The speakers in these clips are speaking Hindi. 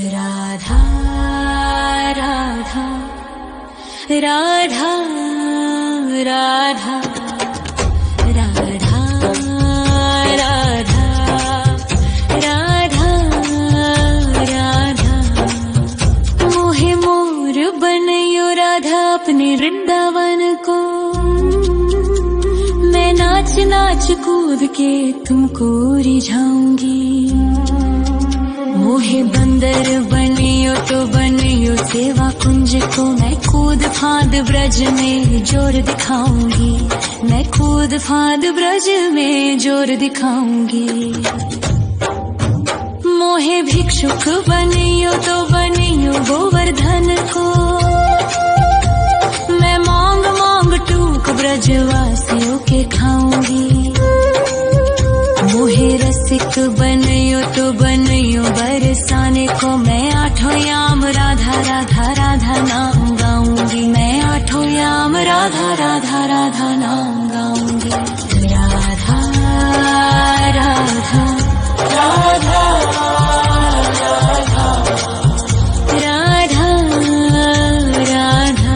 राधा राधा राधा राधा राधा राधा राधा राधा मोहे मोर बनयो राधा अपने वृंदावन को। मैं नाच नाच कूद के तुमको रिझाऊंगी। मोहे बंदर बनियो तो बनियो सेवा कुंज को। मैं कूद फांद ब्रज में जोर दिखाऊंगी। मैं कूद फांद ब्रज में जोर दिखाऊंगी। मोहे भिक्षुक बनियो तो बनियो गोवर्धन को। मैं मांग मांग टूक ब्रजवासियों के खाऊंगी। मोहे रसिक बनियो तो बनियो बरसाने को। मैं आठों याम राधा राधा राधा नाम गाऊंगी। मैं आठों याम राधा राधा राधा नाम गाऊंगी। राधा राधा राधा राधा राधा राधा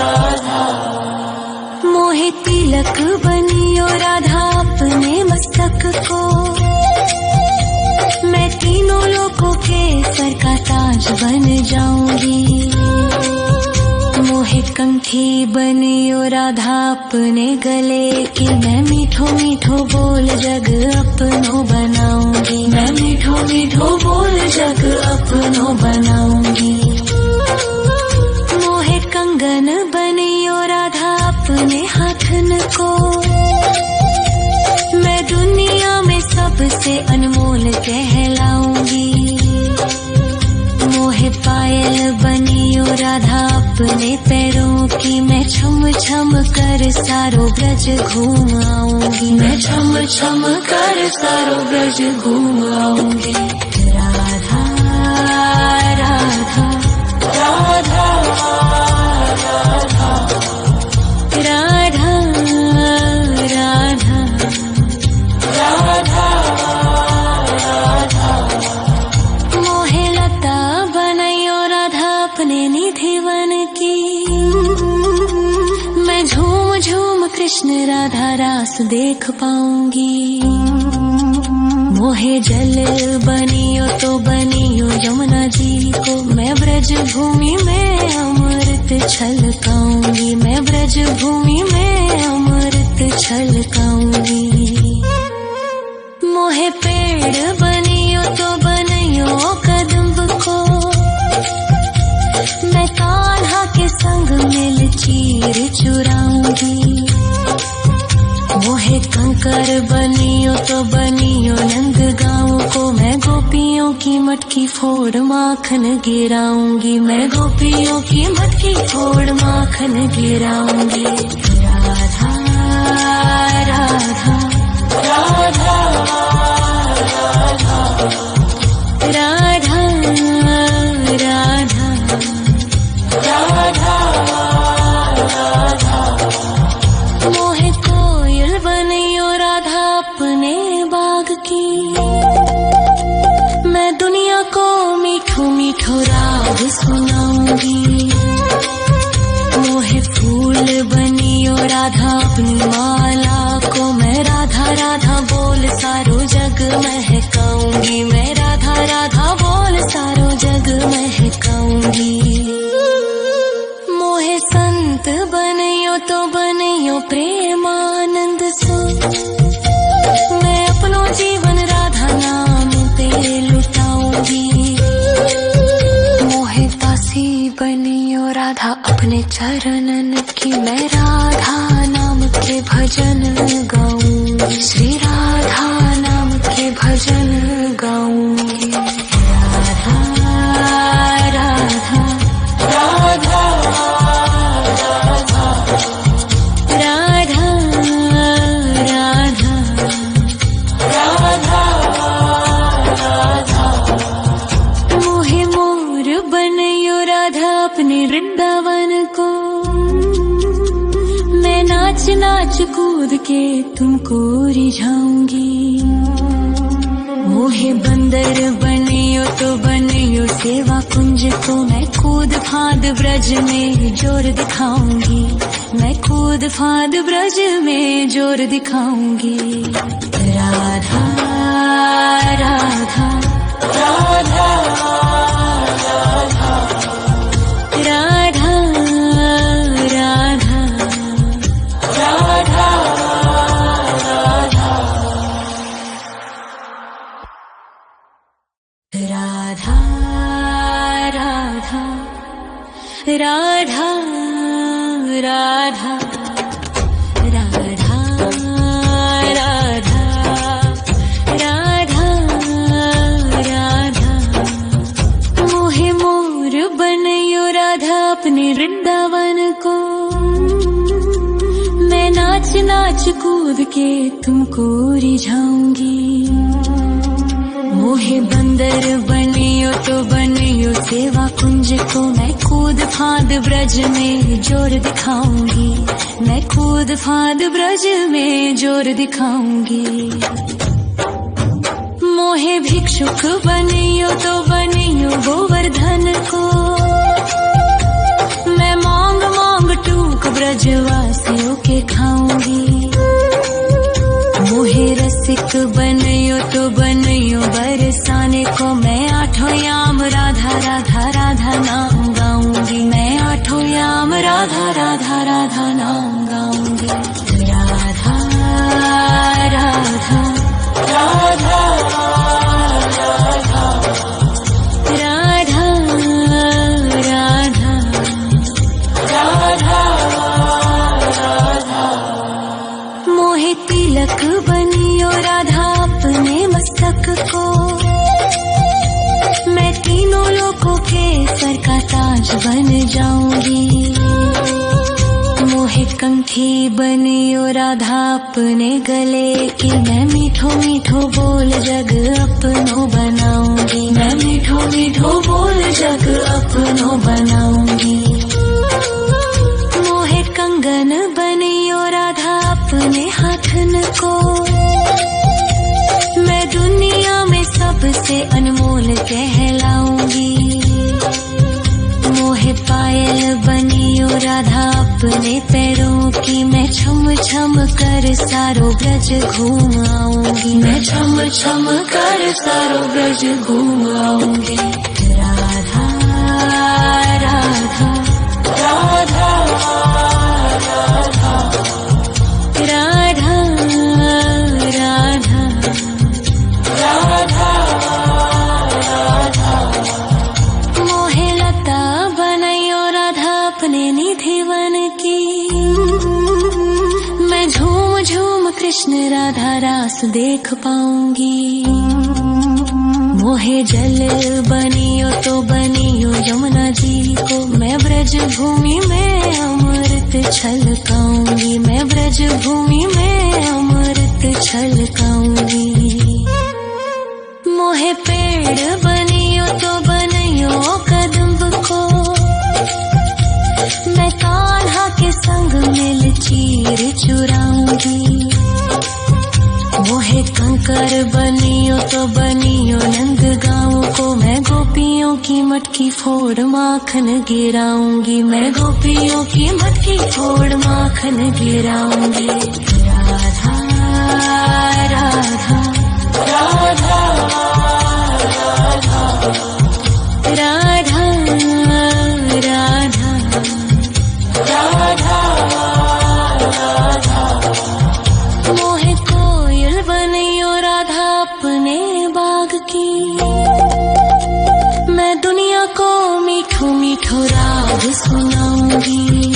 राधा। मोहे तिलक बनियो राधा अपने मस्तक को। मैं तीनों लोगों के सर का ताज बन जाऊंगी। मोहे कंठी बनियो राधा अपने गले की। मैं मीठो मीठो बोल जग अपनो बनाऊंगी। मैं मीठो मीठो बोल जग अपनो बनाऊंगी। मोहे कंगन बनियो राधा अपने हाथन को। मैं दुनिया में सबसे अनमोल कहलाऊंगी। मोहे पायल बनियो राधा अपने पैरों की। मैं छम छम कर सारो ब्रज घूम आऊंगी। मैं छम छम कर सारो ब्रज घूम आऊंगी। राधा राधा राधा राधा राधा राधा राधा। मोहे लता बनयो राधा अपने निधि वन की। मैं झूम झूम कृष्ण राधा रास देख पाऊंगी। मोहे जल बनियो तो बनियो यमुना जी को। मैं ब्रज भूमि में अमृत छलकाऊंगी। मैं ब्रज भूमि में अमृत छलकाऊंगी। मोहे पेड़ बनियो तो बनियो कदम्ब को। मैं कान्हा के संग मिल चीर चुराऊंगी। मोहे कंकर बनियो तो बनियो नंद गाँव को। मैं गोपियों की मटकी फोड़ माखन गिराऊंगी। मैं गोपियों की मटकी फोड़ माखन गिराऊंगी। राधा राधा राधा राधा राधा राधा राधा। मोहे कोयल बनियो राधा अपने बाग की। मैं दुनिया को मीठो मीठो राग सुनाऊंगी। मोहे फूल बनियो राधा अपनी माला को। मैं राधा राधा बोल सारो जग महकाऊंगी। मैं राधा राधा बोल सारो जग महकाऊंगी। मोहे संत बनियो तो बनियो प्रेमानंद सो। मैं अपनो जीवन राधा नाम पे लुटाऊंगी। मोहे दासी बनियो राधा अपने चरणन की। मैं राधा नाम के भजन गाऊंगी। श्री राधा नाम के भजन गाऊंगी। राधा राधा राधा राधा राधा राधा राधा। मोहे मोर बनयो राधा अपने वृंदावन को। मैं नाच नाच कूद के तुमको रिझाऊंगी। मोहे बंदर बनियो तो बनियो सेवा कुंज को मैं कूद फाद ब्रज में जोर दिखाऊंगी, मैं कूद फाद ब्रज में जोर दिखाऊंगी। राधा राधा राधा राधा राधा राधा राधा राधा राधा राधा राधा राधा राधा राधा मोहे मोर बनयो राधा अपने वृंदावन को, मैं नाच नाच कूद के तुमको रिझाऊंगी। मोहे बंदर बनियो तो बनियो सेवा कुंज को मैं कूद फाद ब्रज में जोर दिखाऊंगी, मैं कूद फाद ब्रज में जोर दिखाऊंगी। मोहे भिक्षुक बनियो तो बनियो गोवर्धन को, मैं मांग मांग टूक ब्रजवासियों के खाऊंगी। मोहे रसिक बनियो तो बनियो बरसाने को, मैं आठों याम राधा राधा राधा नाम गाऊंगी, मैं आठों याम राधा राधा राधा नाम गाऊंगी। राधा राधा राधा राधा राधा राधा राधा राधा मोहे तिलक बनियो राधा अपने मस्तक को, मैं तीनों लोगों के सर का ताज बन जाऊंगी। मोहे कंठी बनियो राधा अपने गले की, मैं मीठो मीठो बोल जग अपनो बनाऊंगी, मैं मीठो मीठो बोल जग अपनो बनाऊंगी। मोहे कंगन बनियो राधा अपने हाथन को, मैं दुनिया में सबसे अनमोल कहलाऊंगी। मोहे पायल बनियो राधा अपने पैरों की, मैं छम छम कर सारो ब्रज घूम आऊंगी, मैं छम छम कर सारो ब्रज घूम आऊंगी। राधा राधा राधा राधा राधा राधा राधा राधा मोहे लता बनयो राधा अपने निधि वन की, मैं झूम झूम कृष्ण राधा रास देख पाऊंगी। मोहे जल बनियो तो बनियो यमुना जी को, मैं ब्रज भूमि में अमृत छलकाऊंगी, मैं ब्रज भूमि में अमृत छलकाऊंगी। मोहे पेड़ बनियो तो बनियो कदम्ब को, मैं कान्हा के संग मिल चीर चुराऊंगी। मोहे कंकर बनियो तो बनियो नंद गाँव को, मैं गोपियों की मटकी फोड़ माखन गिराऊंगी, मैं गोपियों की मटकी फोड़ माखन गिराऊंगी। राधा राधा राधा राधा राधा राधा राधा मोहे कोयल बनियो राधा अपने बाग की, मैं दुनिया को मीठो मीठो राग सुनाऊंगी।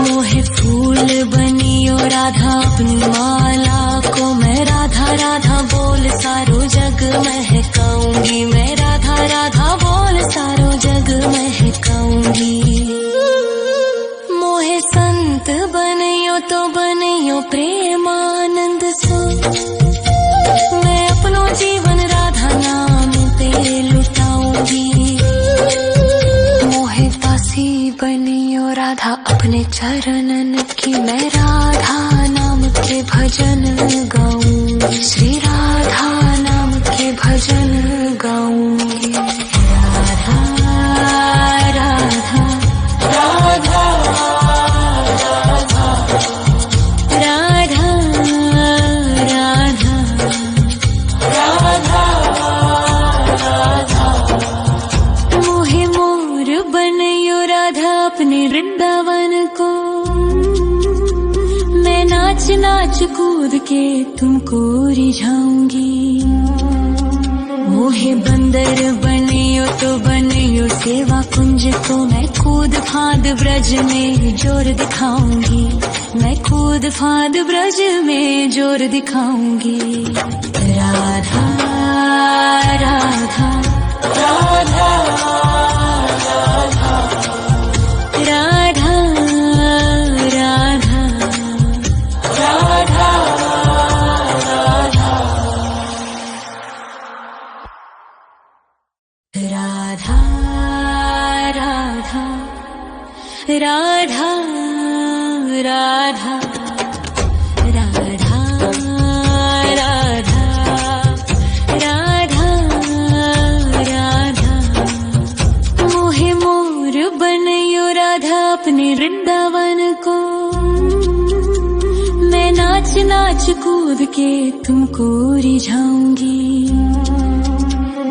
मोहे फूल बनियो राधा अपनी माला को, मैं राधा राधा बोल सारो जग महकाऊंगी, मैं राधा राधा बोल सारो जग महकाऊंगी। मोहे संत बनियो तो बनियो प्रेमानंद सो, मैं अपनो जीवन राधा नाम पे लुटाऊंगी। मोहे दासी बनियो राधा अपने चरणन की, मैं राधा नाम के भजन गाऊंगी, श्री राधा नाम कूद के तुमको रिझाऊंगी। मोहे बंदर बनियो तो बनियो सेवा कुंज को, मैं कूद फांद ब्रज में जोर दिखाऊंगी। मैं कूद फांद ब्रज में जोर दिखाऊंगी। राधा राधा राधा राधा राधा राधा राधा राधा राधा राधा राधा राधा राधा राधा। मोहे मोर बनयो राधा अपने वृंदावन को, मैं नाच नाच कूद के तुमको रिझाऊंगी।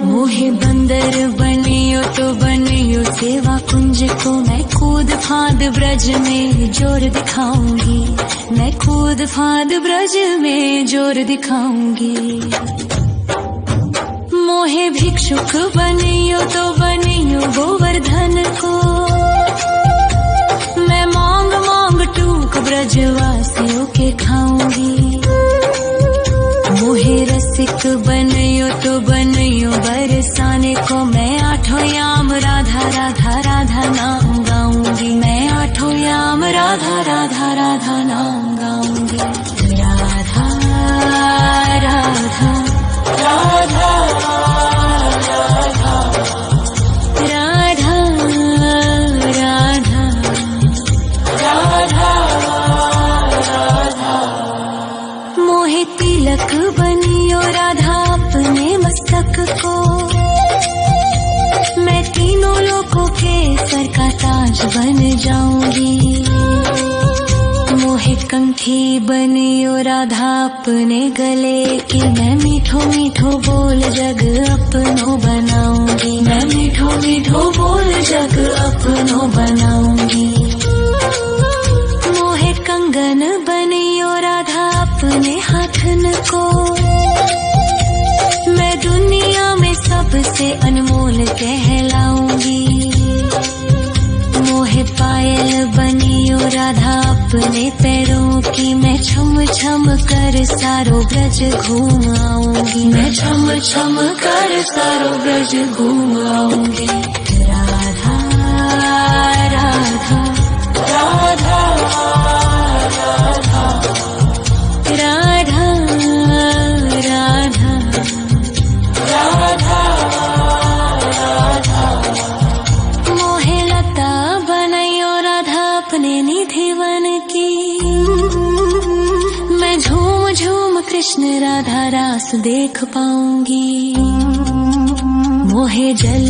मोहे बंदर बनियो तो बनियो सेवा कुंज को, मैं कूद फांद ब्रज में जोर दिखाऊंगी। मैं कूद फांद ब्रज में जोर दिखाऊंगी। मोहे भिक्षुक बनियो तो बनियो गोवर्धन को, मैं मांग मांग टूक ब्रजवासियों के खाऊंगी। मोहे रसिक बनियो तो बनियो बरसाने को, मैं आठों याम राधा राधा राधा नाम गाऊंगी। मैं आठों याम राधा राधा राधा नाम गाऊंगी। राधा राधा राधा राधा राधा राधा राधा। मोहे तिलक बनियो राधा अपने मस्तक को, मैं तीनों लोकों के सर का ताज बन जाऊंगी। मोहे कंठी बनियो राधा अपने गले की, मैं मीठो मीठो बोल जग अपनो बनाऊंगी। मैं मीठो मीठो बोल जग अपनो बनाऊंगी। मोहे कंगन बनियो राधा अपने हाथन को, मैं दुनिया में सबसे अनमोल कहलाऊंगी। मोहे पायल बनियो राधा अपने पैरों की, मैं छम छम कर सारो ब्रज घूम आऊंगी। मैं छम छम कर सारो ब्रज घूम आऊंगी। राधा राधा राधा राधा राधा राधा राधा। मोहे लता बनयो राधा अपने निधिवन की, मैं झूम झूम कृष्ण राधा रास देख पाऊंगी। मोहे जल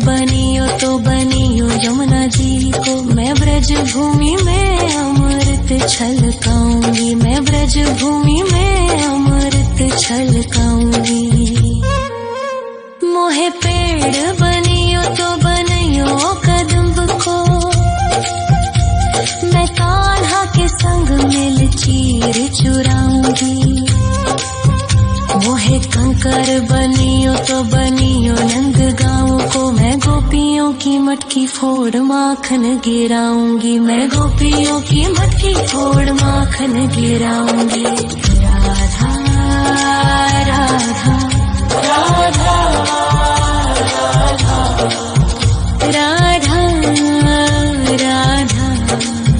बनियो तो बनियो यमुना जी को, मैं ब्रज भूमि में अमृत छलकाऊंगी। मैं ब्रज भूमि में अमृत छलकाऊंगी। मोहे पेड़ बनियो तो बनियो कदम्ब को, मैं कान्हा के संग मिल चीर चुराऊंगी। मोहे कंकर बनियो तो बनियो नंद गाँव को, मैं गोपियों की मटकी फोड़ माखन गिराऊंगी। मैं गोपियों की मटकी फोड़ माखन गिराऊंगी। राधा राधा राधा राधा राधा राधा राधा।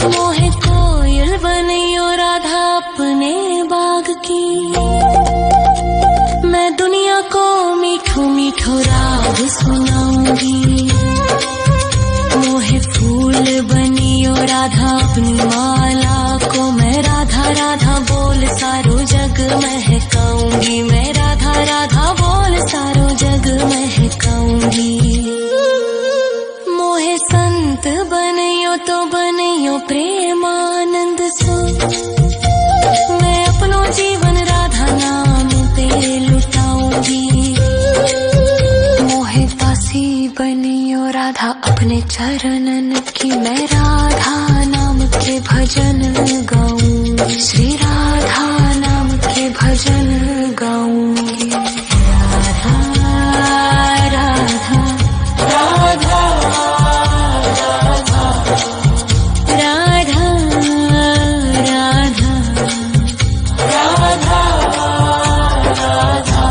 मोहे कोयल बनियो राधा अपने बाग की, मैं दुनिया को मीठो मीठो राग सुनाऊंगी। मोहे फूल बनियो राधा अपनी माला को, मैं राधा राधा बोल सारो जग महकाऊंगी। मैं राधा राधा बोल सारो जग महकाऊंगी। मोहे संत बनियो तो बनियो प्रेमानंद सो, मैं अपनो जीवन राधा नाम पे लुटाऊंगी। मोहे दासी बनियो राधा अपनी अपने चरणन की मैं राधा नाम के भजन गाऊंगी, श्री राधा नाम के भजन गाऊंगी। राधा राधा राधा राधा राधा राधा राधा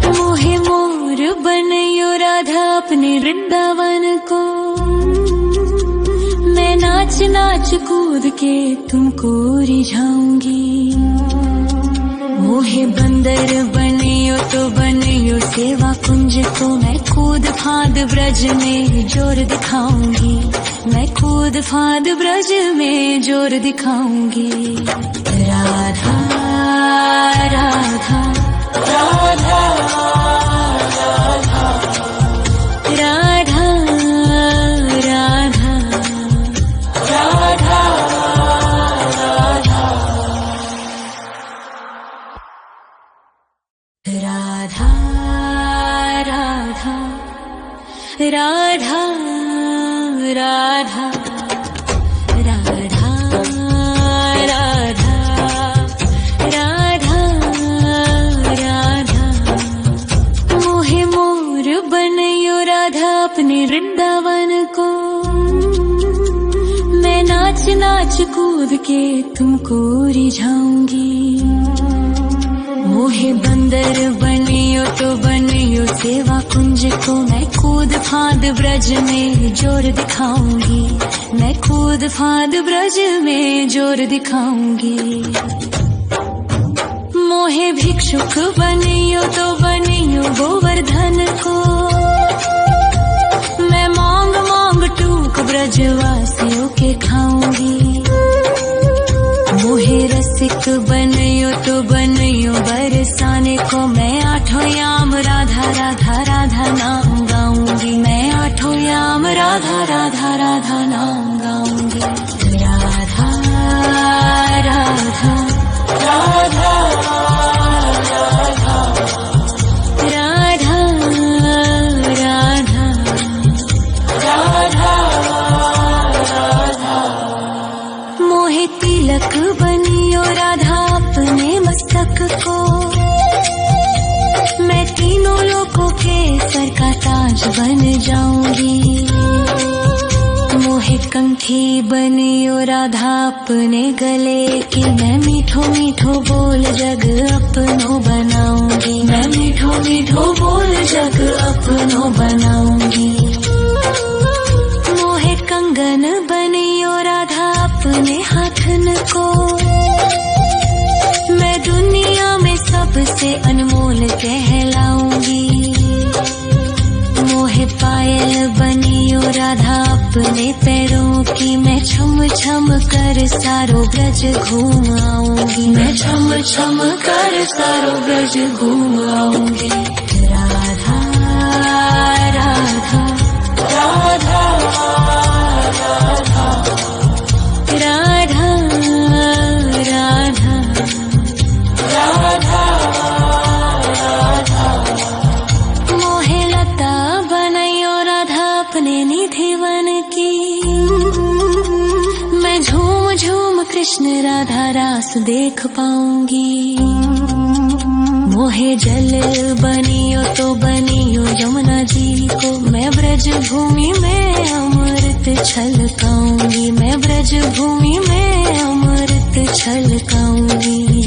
मोहे मोर बनयो राधा अपने वृंदावन को, मैं नाच नाच कूद के तुमको रिझाऊंगी। मोहे बंदर बनियो तो बनियो सेवा कुंज को, मैं कूद फांद ब्रज में जोर दिखाऊंगी, मैं कूद फांद ब्रज में जोर दिखाऊंगी। राधा राधा राधा राधा राधा राधा राधा राधा राधा राधा राधा राधा राधा राधा मोहे मोर बनयो राधा अपने वृंदावन को, मैं नाच नाच कूद के तुमको रिझाऊंगी। मोहे बंदर बनियो तो बनियो सेवा कुंज को, मैं कूद फांद ब्रज में जोर दिखाऊंगी, मैं कूद फांद ब्रज में जोर दिखाऊंगी। मोहे भिक्षुक बनियो तो बनियो गोवर्धन को, मैं मांग मांग टूक ब्रजवासियों के खाऊंगी। मोहे रसिक बनियो तो बनियो बरसाने को, मैं आठों याम राधा राधा राधा नाम गाऊंगी, मैं आठों याम राधा राधा राधा नाम गाऊंगी। राधा राधा राधा राधा राधा राधा राधा राधा मोहे तिलक बनियो राधा अपने मस्तक को, मैं तीनों लोगों के सर का ताज बन जाऊंगी। मोहे कंठी बनियो राधा अपने गले की, मैं मीठो मीठो बोल जग अपनो बनाऊंगी, मैं मीठो मीठो बोल जग अपनो बनाऊंगी। मोहे कंगन बनियो राधा अपने हाथन को, मैं दुनिया में सबसे अनमोल कहलाऊंगी। मोहे पायल बनियो राधा अपने पैरों की, मैं छम छम कर सारो ब्रज घूम आऊंगी, मैं छम छम कर सारो ब्रज घूम आऊंगी। राधा राधा राधा राधा राधा राधा राधा राधा मोहे लता बनयो राधा अपने निधिवन की, मैं झूम झूम कृष्ण राधा रास देख पाऊंगी। मोहे जल बनियो तो बनियो यमुना जी को, मैं ब्रज भूमि में अमृत छलकाऊंगी, मैं ब्रज भूमि में अमृत छलकाऊंगी।